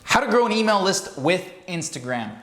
How to grow an email list with Instagram.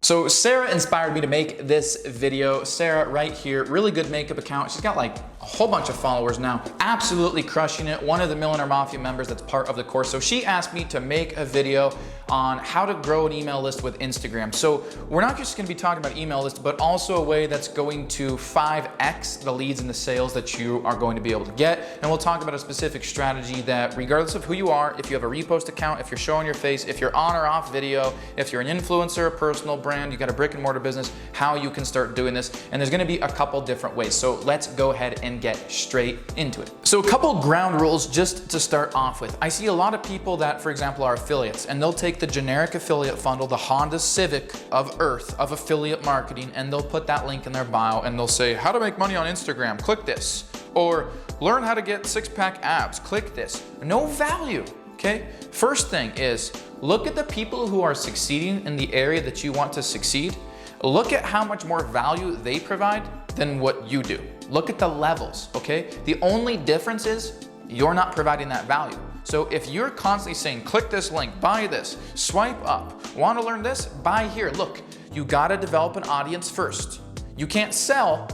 So Sarah inspired me to make this video. Sarah right here, really good makeup account. She's got like a whole bunch of followers now, absolutely crushing it. One of the Millionaire Mafia members that's part of the course. So she asked me to make a video on how to grow an email list with Instagram. So we're not just gonna be talking about email lists, but also a way that's going to 5x the leads and the sales that you are going to be able to get. And we'll talk about a specific strategy that regardless of who you are, if you have a repost account, if you're showing your face, if you're on or off video, if you're an influencer, a personal brand, you got a brick and mortar business, how you can start doing this. And there's gonna be a couple different ways. So let's go ahead and get straight into it. So a couple ground rules just to start off with. I see a lot of people that, for example, are affiliates, and they'll take the generic affiliate funnel, the Honda Civic of Earth of affiliate marketing, and they'll put that link in their bio and they'll say, how to make money on Instagram, click this. Or learn how to get six-pack abs, click this. No value, okay? First thing is, look at the people who are succeeding in the area that you want to succeed. Look at how much more value they provide than what you do. Look at the levels, okay? The only difference is you're not providing that value. So if you're constantly saying, click this link, buy this, swipe up, want to learn this, buy here. Look, you got to develop an audience first. You can't sell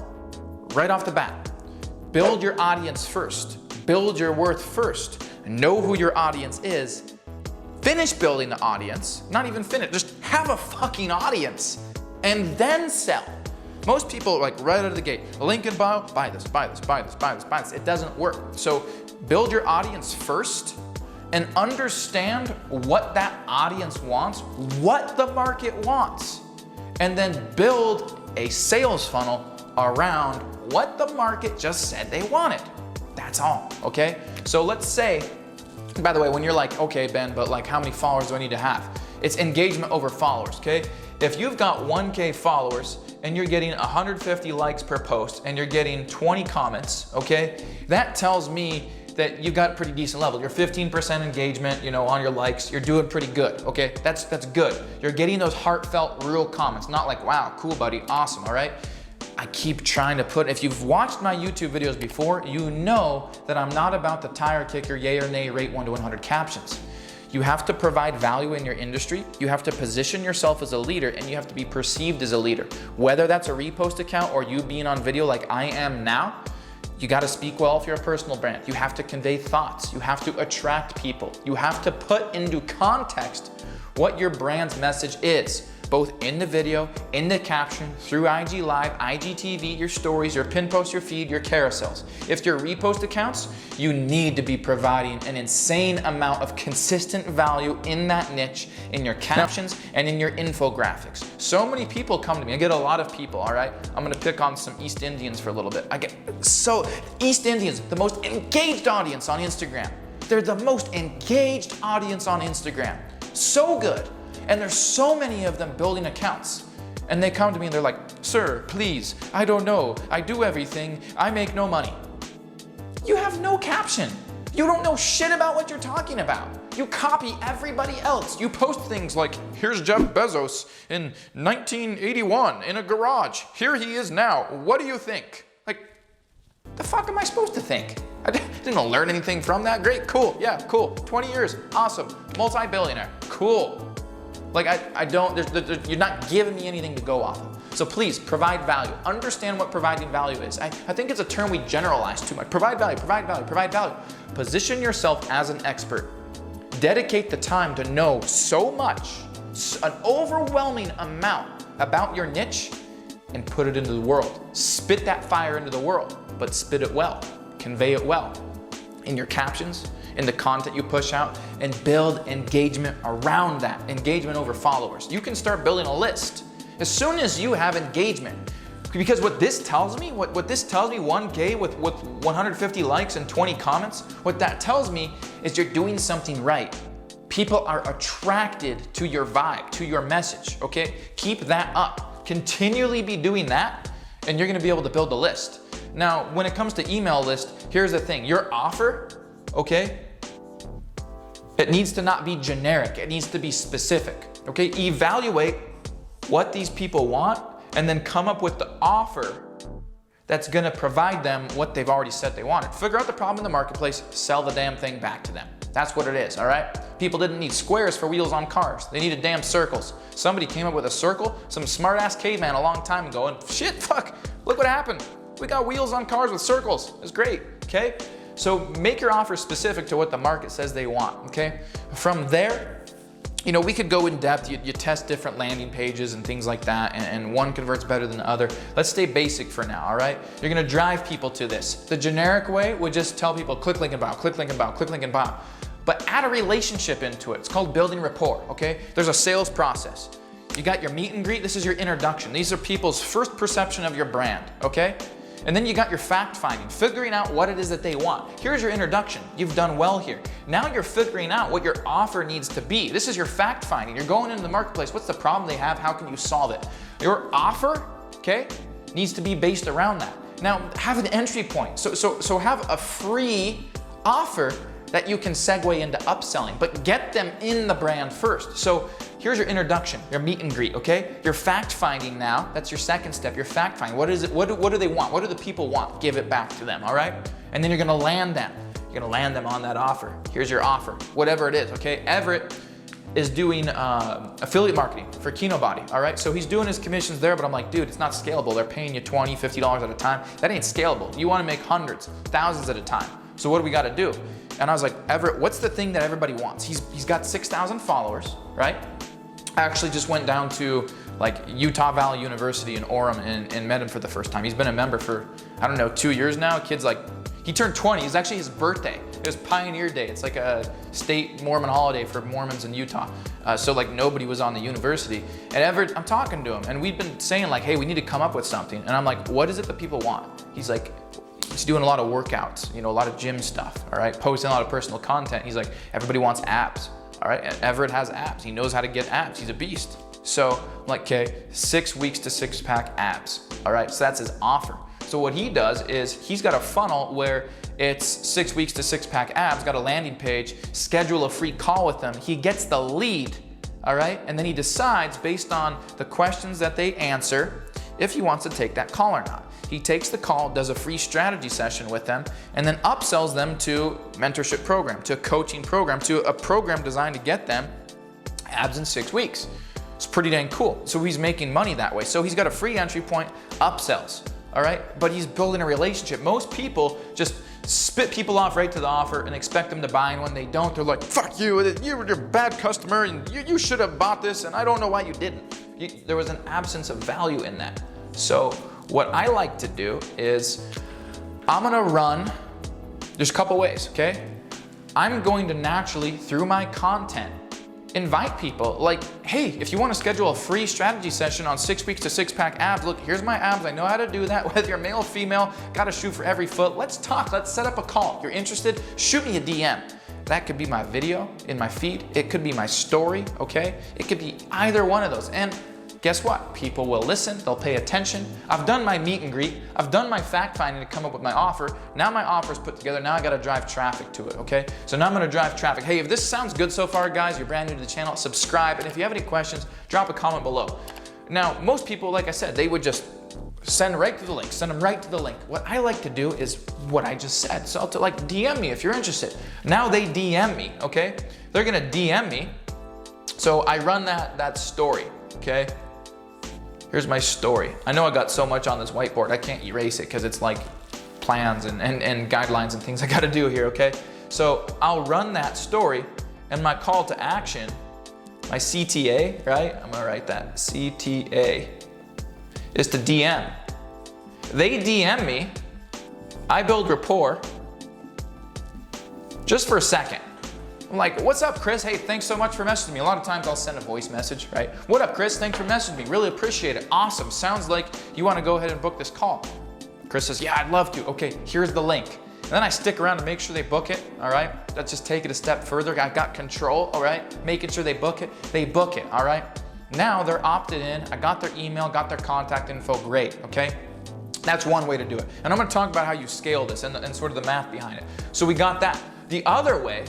right off the bat. Build your audience first. Build your worth first. Know who your audience is. Finish building the audience, not even finish, just have a fucking audience and then sell. Most people are like right out of the gate, link in bio, buy this, buy this, buy this, buy this, buy this. It doesn't work. So build your audience first and understand what that audience wants, what the market wants, and then build a sales funnel around what the market just said they wanted. That's all, okay? So let's say, by the way, when you're like, okay, Ben, but like how many followers do I need to have? It's engagement over followers, okay? If you've got 1K followers and you're getting 150 likes per post and you're getting 20 comments, okay? That tells me that you've got a pretty decent level. You're 15% engagement, you know, on your likes. You're doing pretty good, okay? That's good. You're getting those heartfelt, real comments, not like, wow, cool, buddy, awesome, all right? I keep trying to put, if you've watched my YouTube videos before, you know that I'm not about the tire kicker, yay or nay, rate 1 to 100 captions. You have to provide value in your industry. You have to position yourself as a leader, and you have to be perceived as a leader. Whether that's a repost account or you being on video like I am now, you got to speak well if you're a personal brand. You have to convey thoughts. You have to attract people. You have to put into context what your brand's message is, both in the video, in the caption, through IG Live, IGTV, your stories, your pin posts, your feed, your carousels. If you're repost accounts, you need to be providing an insane amount of consistent value in that niche, in your captions and in your infographics. So many people come to me. I get a lot of people, all right? I'm gonna pick on some East Indians for a little bit. East Indians, the most engaged audience on Instagram. They're the most engaged audience on Instagram. So good. And there's so many of them building accounts. And they come to me and they're like, sir, please, I don't know. I do everything. I make no money. You have no caption. You don't know shit about what you're talking about. You copy everybody else. You post things like, here's Jeff Bezos in 1981 in a garage. Here he is now. What do you think? Like, the fuck am I supposed to think? I didn't learn anything from that. Great, cool, yeah, cool. 20 years, awesome. Multi-billionaire, cool. Like you're not giving me anything to go off of. So please provide value. Understand what providing value is. I think it's a term we generalize too much. Provide value, provide value, provide value. Position yourself as an expert. Dedicate the time to know so much, an overwhelming amount about your niche, and put it into the world. Spit that fire into the world, but spit it well, convey it well in your captions, in the content you push out, and build engagement around that, engagement over followers. You can start building a list as soon as you have engagement. Because what this tells me, 1K with 150 likes and 20 comments, what that tells me is you're doing something right. People are attracted to your vibe, to your message, okay? Keep that up. Continually be doing that, and you're gonna be able to build a list. Now, when it comes to email list, here's the thing. Your offer, okay, It needs to not be generic. It needs to be specific, okay? Evaluate what these people want and then come up with the offer that's gonna provide them what they've already said they wanted. Figure out the problem in the marketplace, sell the damn thing back to them. That's what it is, all right? People didn't need squares for wheels on cars. They needed damn circles. Somebody came up with a circle, some smart ass caveman a long time ago, and shit, fuck, look what happened. We got wheels on cars with circles. It's great, okay? So make your offer specific to what the market says they want, okay? From there, you know, we could go in depth. You test different landing pages and things like that, and one converts better than the other. Let's stay basic for now, all right? You're gonna drive people to this. The generic way would just tell people, click, link, and buy, click, link, and buy, click, link, and buy. But add a relationship into it. It's called building rapport, okay? There's a sales process. You got your meet and greet. This is your introduction. These are people's first perception of your brand, okay? And then you got your fact finding, figuring out what it is that they want. Here's your introduction. You've done well here. Now you're figuring out what your offer needs to be. This is your fact finding. You're going into the marketplace. What's the problem they have? How can you solve it? Your offer, okay, needs to be based around that. Now have an entry point. So have a free offer that you can segue into upselling, but get them in the brand first. So here's your introduction, your meet and greet, okay? Your fact finding now, that's your second step, your fact finding. What is it? What do they want? What do the people want? Give it back to them, all right? And then you're gonna land them. You're gonna land them on that offer. Here's your offer, whatever it is, okay? Everett is doing affiliate marketing for Kinobody, all right? So he's doing his commissions there, but I'm like, dude, it's not scalable. They're paying you $20, $50 at a time. That ain't scalable. You wanna make hundreds, thousands at a time. So what do we gotta do? And I was like, Everett, what's the thing that everybody wants? He's got 6,000 followers, right? I actually just went down to like Utah Valley University in Orem and met him for the first time. He's been a member for, I don't know, 2 years now. Kid's like, he turned 20. It's actually his birthday. It was Pioneer Day. It's like a state Mormon holiday for Mormons in Utah. So like nobody was on the university. And Everett, I'm talking to him and we've been saying like, hey, we need to come up with something. And I'm like, what is it that people want? He's like, he's doing a lot of workouts, you know, a lot of gym stuff, all right? Posting a lot of personal content. He's like, everybody wants abs, all right? And Everett has abs. He knows how to get abs. He's a beast. So I'm like, okay, 6 weeks to six-pack abs, all right? So that's his offer. So what he does is he's got a funnel where it's 6 weeks to six-pack abs, got a landing page, schedule a free call with them. He gets the lead, all right? And then he decides based on the questions that they answer if he wants to take that call or not. He takes the call, does a free strategy session with them, and then upsells them to a mentorship program, to a coaching program, to a program designed to get them abs in 6 weeks. It's pretty dang cool. So he's making money that way. So he's got a free entry point, upsells, all right? But he's building a relationship. Most people just spit people off right to the offer and expect them to buy, and when they don't, they're like, fuck you, you're a bad customer, and you should have bought this, and I don't know why you didn't. There was an absence of value in that. So what I like to do is I'm gonna run, there's a couple ways, okay? I'm going to naturally, through my content, invite people like, hey, if you wanna schedule a free strategy session on 6 weeks to six-pack abs, look, here's my abs, I know how to do that, whether you're male or female, got a shoe for every foot, let's talk, let's set up a call. If you're interested, shoot me a DM. That could be my video in my feed, it could be my story, okay? It could be either one of those. And guess what? People will listen, they'll pay attention. I've done my meet and greet, I've done my fact finding to come up with my offer. Now my offer's put together, now I gotta drive traffic to it, okay? So now I'm gonna drive traffic. Hey, if this sounds good so far, guys, you're brand new to the channel, subscribe, and if you have any questions, drop a comment below. Now, most people, like I said, they would just send right to the link, send them right to the link. What I like to do is what I just said. So to like DM me if you're interested. Now they DM me, okay? They're gonna DM me. So I run that story, okay? Here's my story. I know I got so much on this whiteboard, I can't erase it because it's like plans and guidelines and things I gotta do here, okay? So I'll run that story and my call to action, my CTA, right? I'm gonna write that, CTA, is to DM. They DM me, I build rapport just for a second. I'm like, what's up, Chris? Hey, thanks so much for messaging me. A lot of times I'll send a voice message, right? What up, Chris? Thanks for messaging me. Really appreciate it. Awesome. Sounds like you want to go ahead and book this call. Chris says, yeah, I'd love to. Okay, here's the link. And then I stick around to make sure they book it, all right? Let's just take it a step further. I got control, all right? Making sure they book it, all right? Now they're opted in. I got their email, got their contact info, great, okay? That's one way to do it. And I'm gonna talk about how you scale this and sort of the math behind it. So we got that. The other way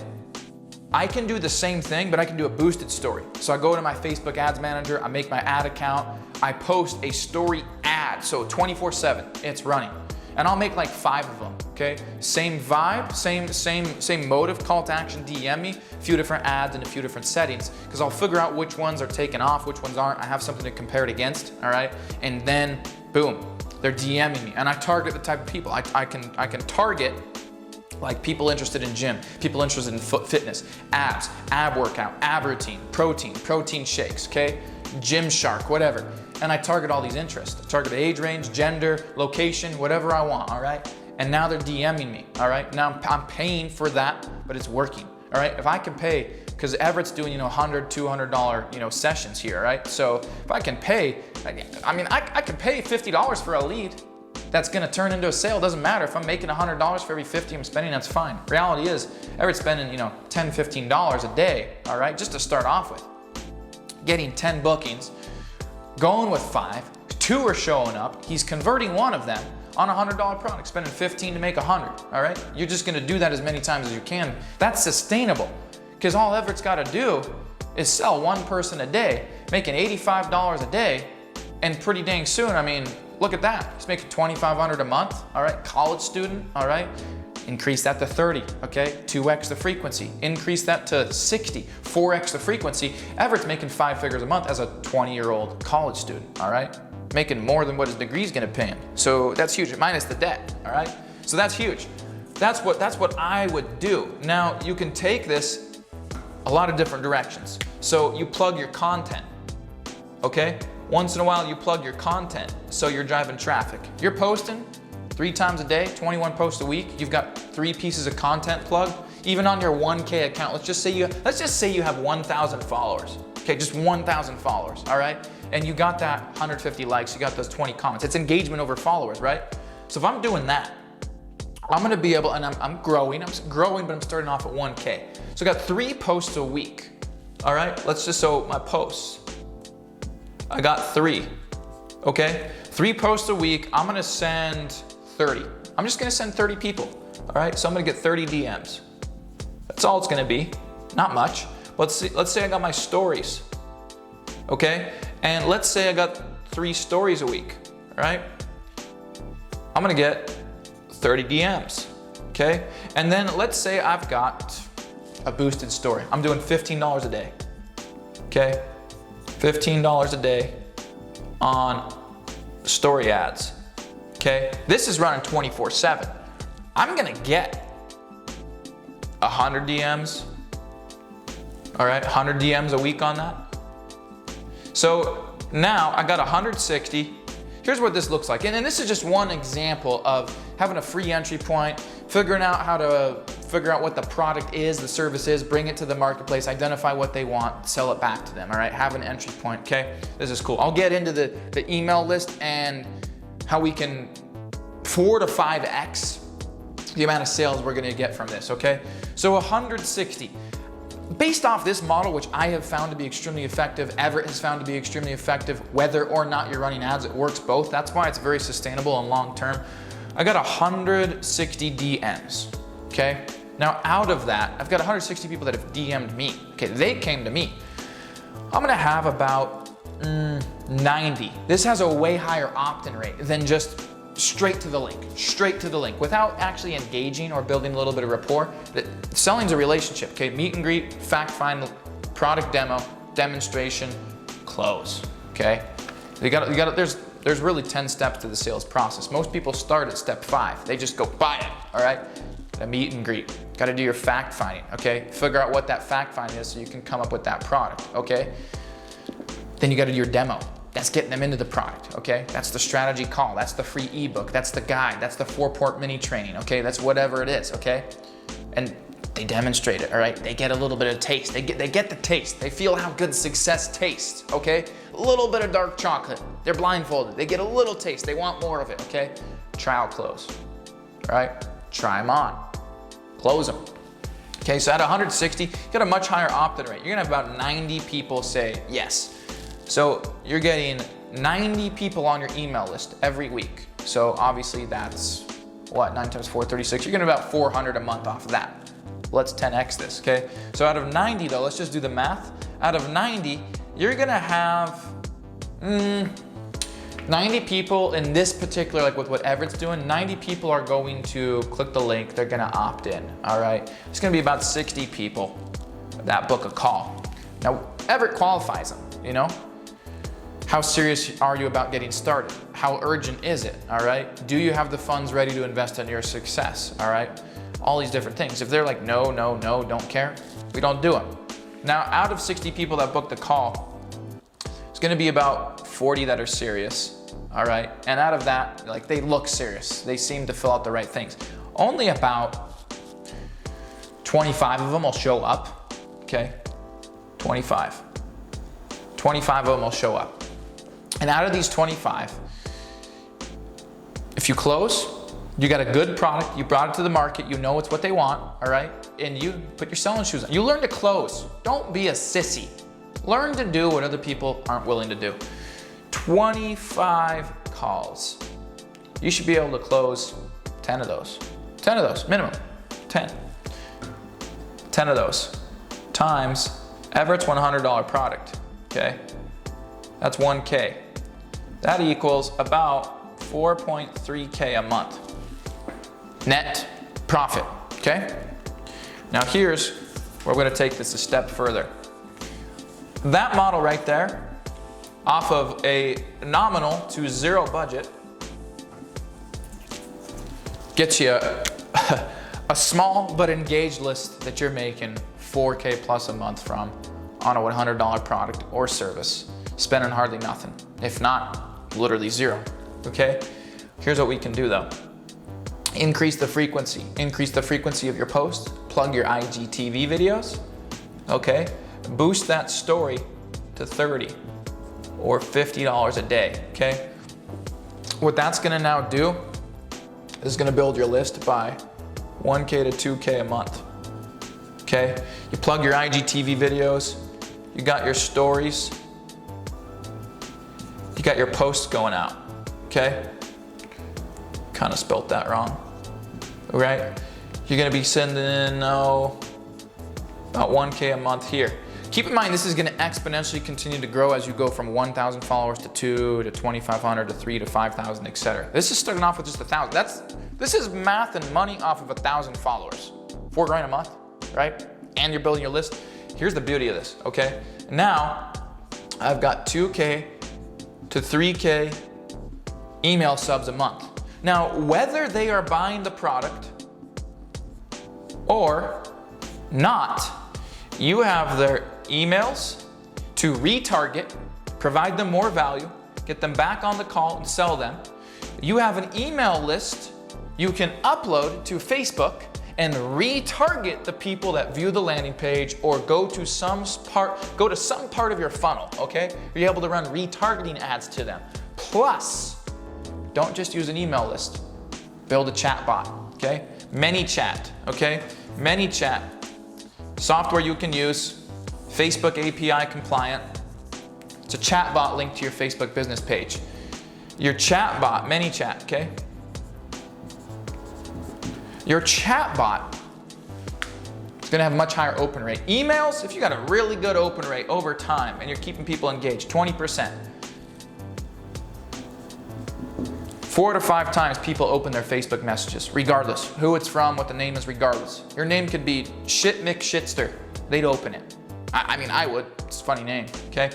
I can do the same thing, but I can do a boosted story. So I go to my Facebook ads manager, I make my ad account, I post a story ad, so 24/7, it's running. And I'll make like 5 of them, okay? Same vibe, same motive, call to action, DM me, a few different ads and a few different settings, because I'll figure out which ones are taken off, which ones aren't. I have something to compare it against, all right? And then, boom, they're DMing me. And I target the type of people. I can target like people interested in gym, people interested in fitness, abs, ab workout, ab routine, protein shakes, okay? Gymshark, whatever. And I target all these interests. I target age range, gender, location, whatever I want, all right? And now they're DMing me, all right? Now I'm paying for that, but it's working, all right? If I can pay, because Everett's doing, $100, $200, sessions here, right? So if I can pay, I can pay $50 for a lead. That's gonna turn into a sale. Doesn't matter. If I'm making $100 for every 50 I'm spending, that's fine. Reality is, Everett's spending, $10, $15 a day, all right, just to start off with. Getting 10 bookings, going with 5, 2 are showing up, he's converting one of them on a $100 product, spending 15 to make 100, all right? You're just gonna do that as many times as you can. That's sustainable, because all Everett's gotta do is sell one person a day, making $85 a day, and pretty dang soon, look at that. He's making $2,500 a month, all right? College student, all right? Increase that to 30, okay? 2x the frequency. Increase that to 60, 4x the frequency. Everett's making 5 figures a month as a 20-year-old college student, all right? Making more than what his degree's gonna pay him. So that's huge, minus the debt, all right? So that's huge. That's what I would do. Now, you can take this a lot of different directions. So you plug your content, okay? Once in a while, you plug your content, so you're driving traffic. You're posting 3 times a day, 21 posts a week. You've got 3 pieces of content plugged. Even on your 1K account, let's just say you have 1,000 followers. Okay, just 1,000 followers, all right? And you got that 150 likes, you got those 20 comments. It's engagement over followers, right? So if I'm doing that, I'm gonna be able, and I'm growing, but I'm starting off at 1K. So I got 3 posts a week, all right? So my posts, I got 3, okay? 3 posts a week, I'm gonna send 30. I'm just gonna send 30 people, all right? So I'm gonna get 30 DMs. That's all it's gonna be, not much. Let's say I got my stories, okay? And let's say I got 3 stories a week, all right? I'm gonna get 30 DMs, okay? And then let's say I've got a boosted story. I'm doing $15 a day, okay? $15 a day on story ads, okay? This is running 24/7. I'm gonna get 100 DMs, all right? 100 DMs a week on that. So now I got 160. Here's what this looks like. And this is just one example of having a free entry point, figuring out how to figure out what the product is, the service is, bring it to the marketplace, identify what they want, sell it back to them, all right? Have an entry point, okay? This is cool. I'll get into the email list and how we can 4 to 5x the amount of sales we're gonna get from this, okay? So 160. Based off this model, which I have found to be extremely effective, Everett has found to be extremely effective, whether or not you're running ads, it works both. That's why it's very sustainable and long-term. I got 160 DMs, okay? Now out of that, I've got 160 people that have DM'd me. Okay, they came to me. I'm gonna have about 90. This has a way higher opt-in rate than just straight to the link, without actually engaging or building a little bit of rapport. Selling's a relationship, okay? Meet and greet, fact find, product demo, demonstration, close, okay? There's really 10 steps to the sales process. Most people start at step 5. They just go buy it, all right? A meet and greet. Got to do your fact finding, okay? Figure out what that fact finding is so you can come up with that product, okay? Then you got to do your demo. That's getting them into the product, okay? That's the strategy call. That's the free ebook. That's the guide. That's the 4-part mini training, okay? That's whatever it is, okay? And they demonstrate it, all right? They get a little bit of taste. They get the taste. They feel how good success tastes, okay? A little bit of dark chocolate. They're blindfolded. They get a little taste. They want more of it, okay? Trial close, all right? Try them on, close them. Okay, so at 160, you got a much higher opt-in rate. You're gonna have about 90 people say yes. So you're getting 90 people on your email list every week. So obviously that's what, 9 times 4, 36. You're getting about 400 a month off of that. Let's 10x this, okay? So out of 90 though, let's just do the math. Out of 90, you're gonna have 90 people in this particular, like with what Everett's doing, 90 people are going to click the link, they're gonna opt in, all right? It's gonna be about 60 people that book a call. Now, Everett qualifies them, you know? How serious are you about getting started? How urgent is it, all right? Do you have the funds ready to invest in your success, all right? All these different things. If they're like, no, no, no, don't care, we don't do them. Now, out of 60 people that booked the call, it's gonna be about 40 that are serious, all right? And out of that, like they look serious. They seem to fill out the right things. Only about 25 of them will show up, okay? 25 of them will show up. And out of these 25, if you close, you got a good product, you brought it to the market, you know it's what they want, all right? And you put your selling shoes on. You learn to close. Don't be a sissy. Learn to do what other people aren't willing to do. 25 calls. You should be able to close 10 of those. 10 of those, minimum, 10. 10 of those times Everett's $100 product, okay? That's 1K. That equals about 4.3K a month. Net profit, okay? Now here's where we're gonna take this a step further. That model right there, off of a nominal to zero budget, gets you a small but engaged list that you're making 4K plus a month from on a $100 product or service, spending hardly nothing. If not, literally zero, okay? Here's what we can do though. Increase the frequency of your posts, plug your IGTV videos, okay? Boost that story to 30 or $50 a day, okay? What that's gonna now do is gonna build your list by 1K to 2K a month, okay? You plug your IGTV videos, you got your stories, you got your posts going out, okay? Kind of spelt that wrong, right? You're gonna be sending, about 1K a month here. Keep in mind, this is gonna exponentially continue to grow as you go from 1,000 followers to 2 to 2,500 to 3 to 5,000, etc. This is starting off with just 1,000. This is math and money off of 1,000 followers. $4 grand a month, right? And you're building your list. Here's the beauty of this, okay? Now, I've got 2K to 3K email subs a month. Now, whether they are buying the product or not, you have their emails to retarget, provide them more value, get them back on the call and sell them. You have an email list you can upload to Facebook and retarget the people that view the landing page or go to some part of your funnel, okay? You're able to run retargeting ads to them. Plus, don't just use an email list. Build a chat bot, okay? ManyChat, okay? ManyChat, software you can use, Facebook API compliant. It's a chat bot linked to your Facebook business page. Your chat bot, ManyChat, okay? Your chat bot is gonna have a much higher open rate. Emails, if you got a really good open rate over time and you're keeping people engaged, 20%. 4 to 5 times people open their Facebook messages, regardless who it's from, what the name is, regardless. Your name could be Shit Mick Shitster. They'd open it. I mean, I would. It's a funny name, okay?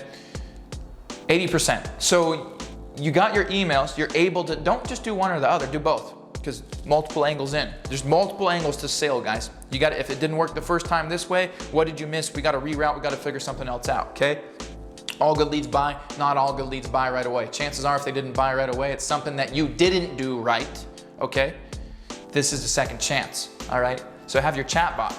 80%. So you got your emails, you're able to, don't just do one or the other, do both. Because multiple angles in. There's multiple angles to sale, guys. You got to, if it didn't work the first time this way, what did you miss? We got to reroute, we got to figure something else out, okay? All good leads buy, not all good leads buy right away. Chances are if they didn't buy right away, it's something that you didn't do right, okay? This is a second chance, all right? So have your chat bot,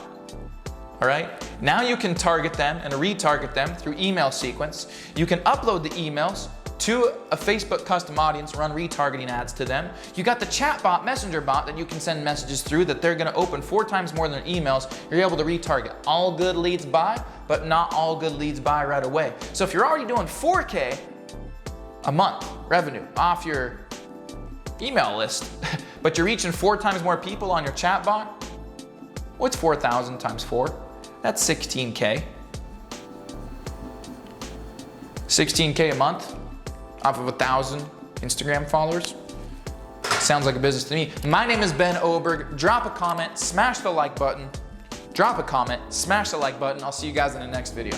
all right? Now you can target them and retarget them through email sequence. You can upload the emails to a Facebook custom audience, run retargeting ads to them. You got the chatbot messenger bot that you can send messages through that they're gonna open 4 times more than their emails. You're able to retarget. All good leads buy, but not all good leads buy right away. So if you're already doing 4K a month revenue off your email list, but you're reaching 4 times more people on your chatbot What's 4,000 times 4? That's 16K. 16K a month off of 1,000 Instagram followers. Sounds like a business to me. My name is Ben Oberg. Drop a comment, smash the like button. Drop a comment, smash the like button. I'll see you guys in the next video.